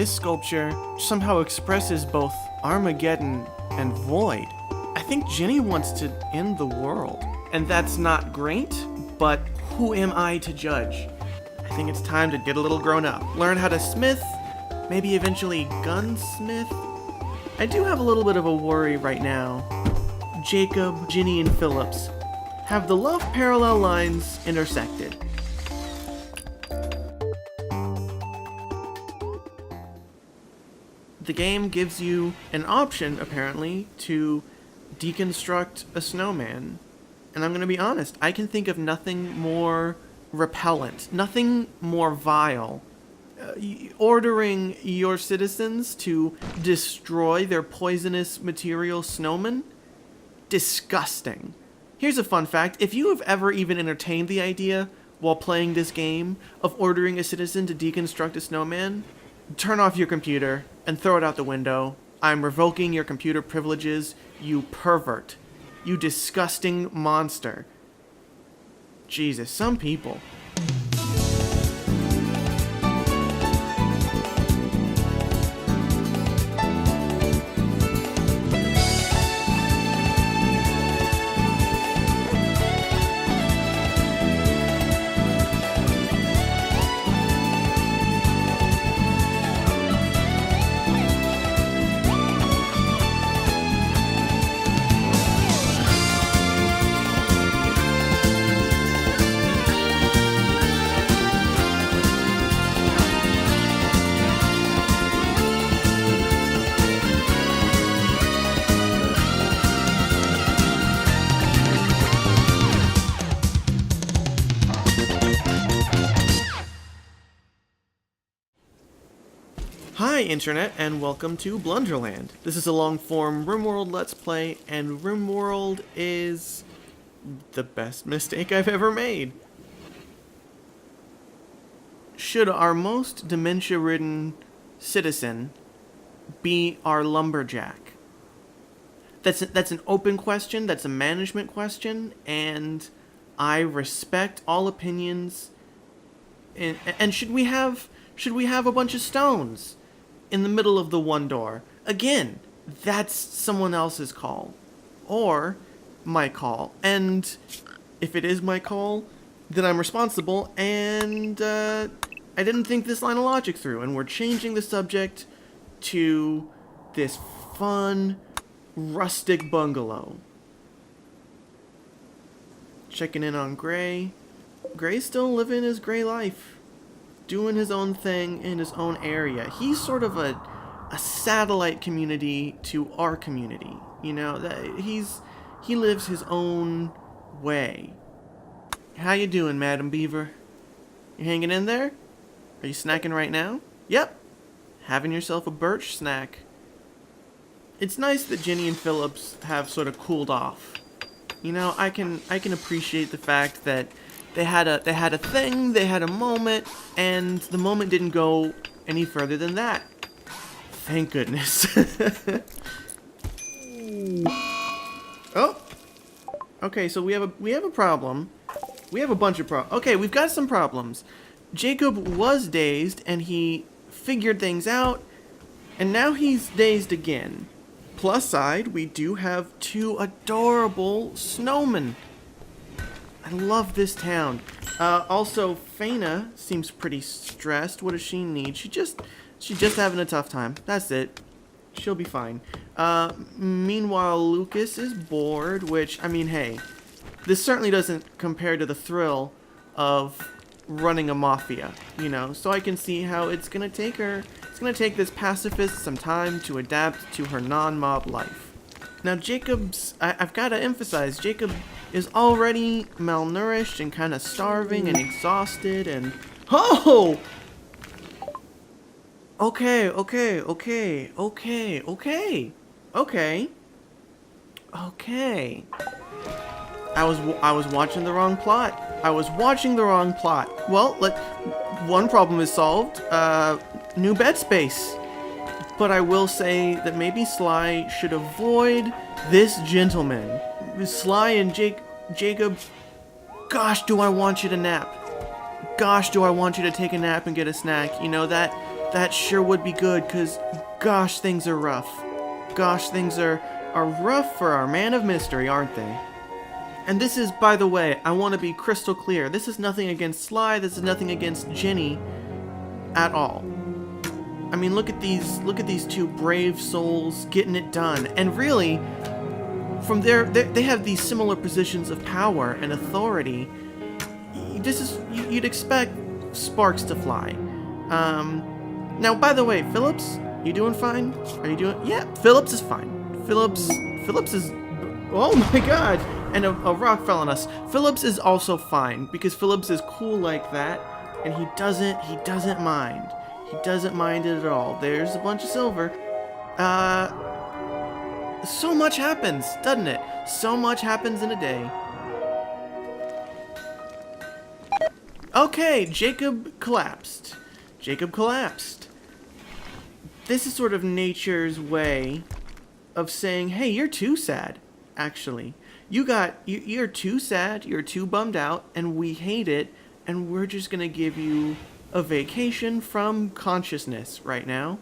this sculpture somehow expresses both Armageddon and void. I think Ginny wants to end the world. And that's not great, but who am I to judge? I think it's time to get a little grown up. Learn how to smith, maybe eventually gunsmith. I do have a little bit of a worry right now. Jacob, Ginny, and Phillips have the love parallel lines intersected. The game gives you an option, apparently, to deconstruct a snowman. And I'm going to be honest, I can think of nothing more repellent, nothing more vile. Ordering your citizens to destroy their poisonous material snowmen? Disgusting. Here's a fun fact. If you have ever even entertained the idea, while playing this game, of ordering a citizen to deconstruct a snowman, turn off your computer and throw it out the window. I'm revoking your computer privileges, you pervert. You disgusting monster. Jesus, some people. Hi Internet, and welcome to Blunderland. This is a long-form Rimworld Let's Play, and Rimworld is the best mistake I've ever made. Should our most dementia-ridden citizen be our lumberjack? That's an open question, that's a management question, and I respect all opinions. And should we have a bunch of stones in the middle of the one door? Again, that's someone else's call. Or my call. And if it is my call, then I'm responsible, and I didn't think this line of logic through, and we're changing the subject to this fun, rustic bungalow. Checking in on Gray. Gray's still living his Gray life, doing his own thing in his own area. He's sort of a satellite community to our community. You know, he lives his own way. How you doing, Madam Beaver? You hanging in there? Are you snacking right now? Yep. Having yourself a birch snack. It's nice that Ginny and Phillips have sort of cooled off. You know, I can appreciate the fact that they had a thing, they had a moment, and the moment didn't go any further than that. Thank goodness. Oh. Okay, so we have a problem. We have a bunch of problems. Okay, we've got some problems. Jacob was dazed, and he figured things out, and now he's dazed again. Plus side, we do have two adorable snowmen. I love this town. Also, Faina seems pretty stressed. What does she need? She's just having a tough time. That's it. She'll be fine. Meanwhile, Lucas is bored, which, I mean, hey, this certainly doesn't compare to the thrill of running a mafia, you know? So I can see how it's gonna take this pacifist some time to adapt to her non-mob life. Now, I've got to emphasize, Jacob is already malnourished and kind of starving and exhausted and... Oh! Okay. I was watching the wrong plot. Well, one problem is solved. New bed space. But I will say that maybe Sly should avoid this gentleman. Sly and Jacob, gosh, do I want you to nap. Gosh, do I want you to take a nap and get a snack. You know, that That sure would be good, because gosh, things are rough. Gosh, things are rough for our man of mystery, aren't they? And this is, by the way, I want to be crystal clear. This is nothing against Sly. This is nothing against Ginny at all. I mean, look at these two brave souls getting it done. And really, from there, they have these similar positions of power and authority. You'd expect sparks to fly. Now, by the way, Phillips, you doing fine? Are you doing? Yeah, Phillips is fine. Phillips is. Oh my God! And a rock fell on us. Phillips is also fine because Phillips is cool like that, and he doesn't mind. He doesn't mind it at all. There's a bunch of silver. So much happens, doesn't it? So much happens in a day. Okay, Jacob collapsed. This is sort of nature's way of saying, hey, you're too sad, actually. You're too sad, you're too bummed out, and we hate it, and we're just gonna give you a vacation from consciousness right now.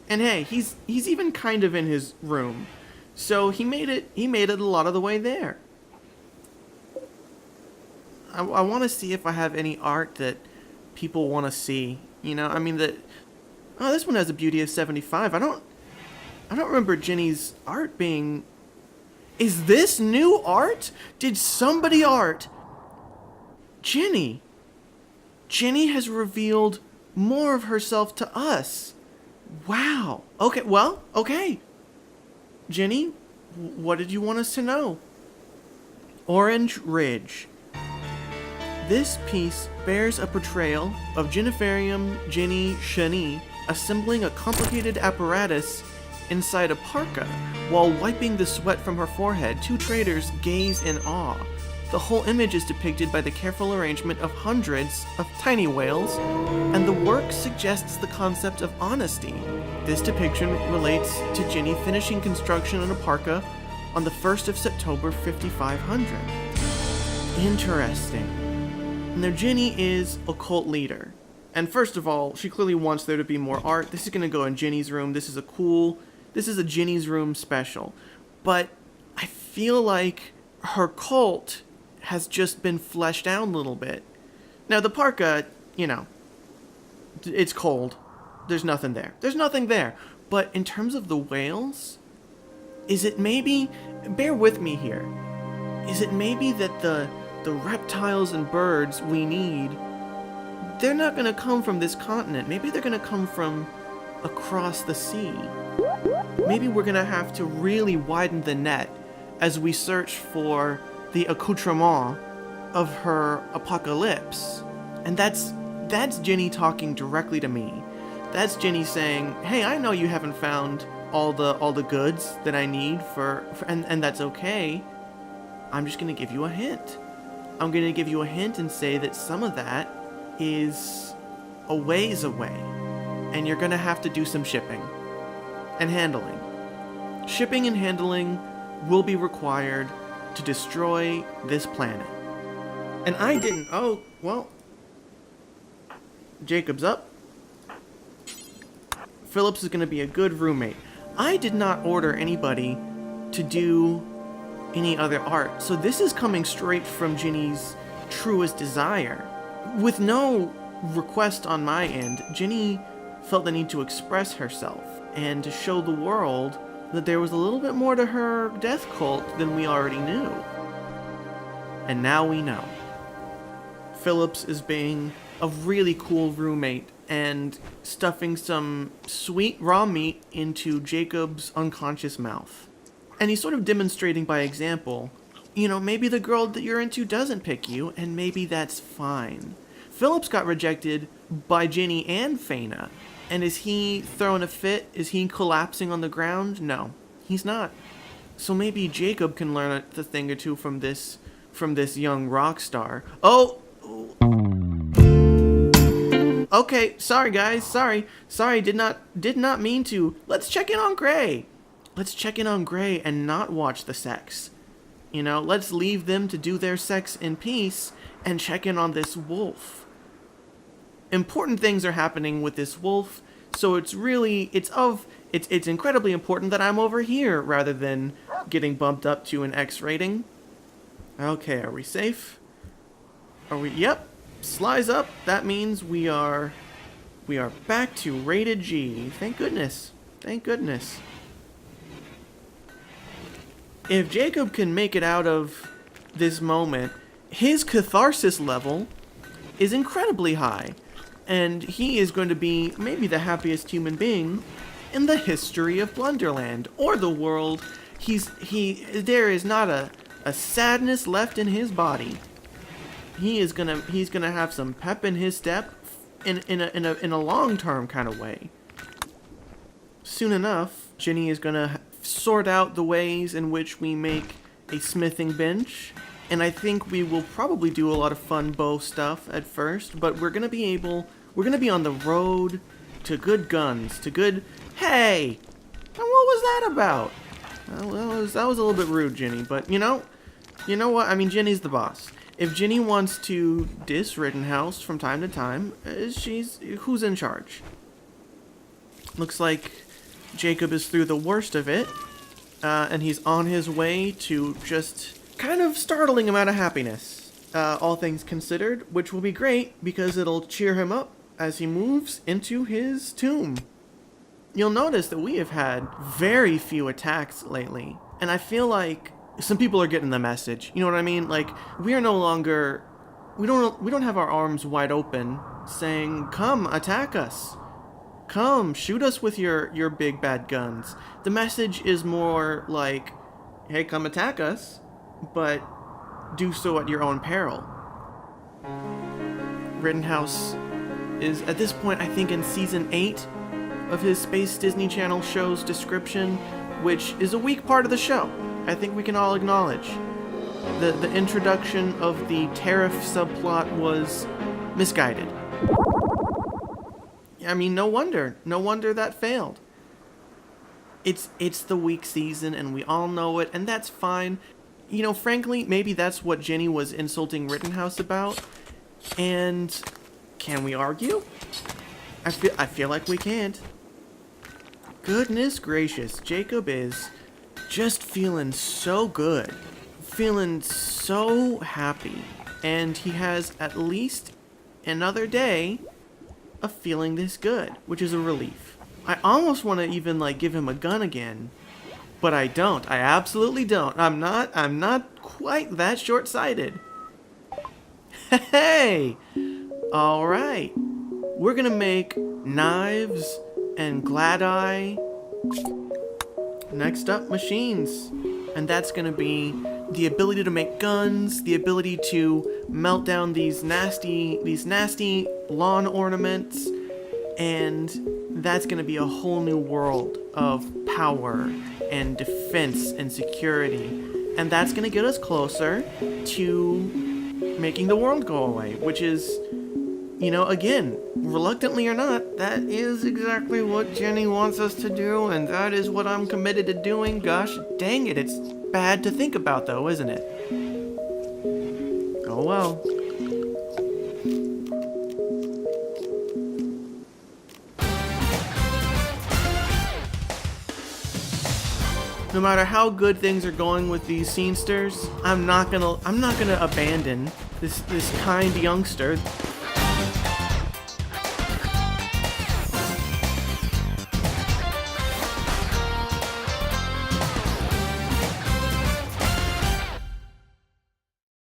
And hey, he's even kind of in his room. So he made it a lot of the way there. I want to see if I have any art that people want to see. You know, I mean this one has a beauty of 75. I don't remember Ginny's art being. Is this new art? Did somebody art Ginny? Ginny has revealed more of herself to us. Wow. Okay, well, okay. Ginny, what did you want us to know? Orange Ridge. This piece bears a portrayal of Giniferium Ginny Shani assembling a complicated apparatus inside a parka while wiping the sweat from her forehead. Two traders gaze in awe. The whole image is depicted by the careful arrangement of hundreds of tiny whales, and the work suggests the concept of honesty. This depiction relates to Ginny finishing construction on a parka on the 1st of September 5500. Interesting. Now, Ginny is a cult leader. And first of all, she clearly wants there to be more art. This is going to go in Ginny's room. This is a Ginny's room special. But I feel like her cult has just been fleshed out a little bit. Now, the parka, you know, it's cold. There's nothing there. But in terms of the whales, is it maybe, bear with me here, is it maybe that the reptiles and birds we need, they're not going to come from this continent. Maybe they're going to come from across the sea. Maybe we're going to have to really widen the net as we search for the accoutrement of her apocalypse. And that's Ginny talking directly to me. That's Ginny saying, hey, I know you haven't found all the goods that I need and that's okay. I'm just going to give you a hint. I'm going to give you a hint and say that some of that is a ways away. And you're going to have to do some shipping and handling. Shipping and handling will be required to destroy this planet. And I didn't. Oh, well. Jacob's up. Phillips is going to be a good roommate. I did not order anybody to do any other art. So this is coming straight from Ginny's truest desire. With no request on my end, Ginny felt the need to express herself and to show the world that there was a little bit more to her death cult than we already knew. And now we know. Phillips is being a really cool roommate and stuffing some sweet raw meat into Jacob's unconscious mouth. And he's sort of demonstrating by example, you know, maybe the girl that you're into doesn't pick you, and maybe that's fine. Phillips got rejected by Ginny and Faina. And is he throwing a fit? Is he collapsing on the ground? No, he's not. So maybe Jacob can learn a thing or two from this young rock star. Oh! Okay, sorry guys, sorry, did not mean to. Let's check in on Gray. Let's check in on Gray and not watch the sex. You know, let's leave them to do their sex in peace and check in on this wolf. important things are happening with this wolf, so it's incredibly important that I'm over here rather than getting bumped up to an X rating. Okay, are we safe? Yep. Slice up. That means we are back to rated G. Thank goodness. Thank goodness. If Jacob can make it out of this moment, his catharsis level is incredibly high, and he is going to be maybe the happiest human being in the history of Blunderland or the world. There is not a sadness left in his body. He's gonna have some pep in his step in a long-term kind of way. Soon enough, Ginny is gonna sort out the ways in which we make a smithing bench, and I think we will probably do a lot of fun bow stuff at first, but we're gonna be on the road to good guns, to good. Hey, what was that about? Well, that was a little bit rude, Ginny, but you know what? I mean, Ginny's the boss. If Ginny wants to diss Rittenhouse from time to time, who's in charge? Looks like Jacob is through the worst of it, and he's on his way to just kind of startling amount of happiness, all things considered, which will be great because it'll cheer him up as he moves into his tomb. You'll notice that we have had very few attacks lately, and I feel like some people are getting the message. You know what I mean? Like, we are no longer, we don't have our arms wide open saying, "Come, attack us. Come, shoot us with your big bad guns." The message is more like, "Hey, come attack us, but do so at your own peril." Rittenhouse is, at this point, I think in season 8 of his Space Disney Channel show's description, which is a weak part of the show. I think we can all acknowledge. The introduction of the tariff subplot was misguided. I mean, no wonder that failed. It's the weak season, and we all know it, and that's fine. You know, frankly, maybe that's what Jenny was insulting Rittenhouse about. And can we argue? I feel like we can't. Goodness gracious, Jacob is just feeling so good, feeling so happy, and he has at least another day of feeling this good, which is a relief. I almost want to even give him a gun again, but I don't. I absolutely don't. I'm not quite that short-sighted. Hey, all right, we're gonna make knives and glad-eye. Next up, machines. And that's going to be the ability to make guns, the ability to melt down these nasty lawn ornaments, and that's going to be a whole new world of power and defense and security. And that's going to get us closer to making the world go away, which is, again, reluctantly or not, that is exactly what Jenny wants us to do, and that is what I'm committed to doing. Gosh dang it, it's bad to think about though, isn't it? Oh well. No matter how good things are going with these scenesters, I'm not gonna abandon this kind youngster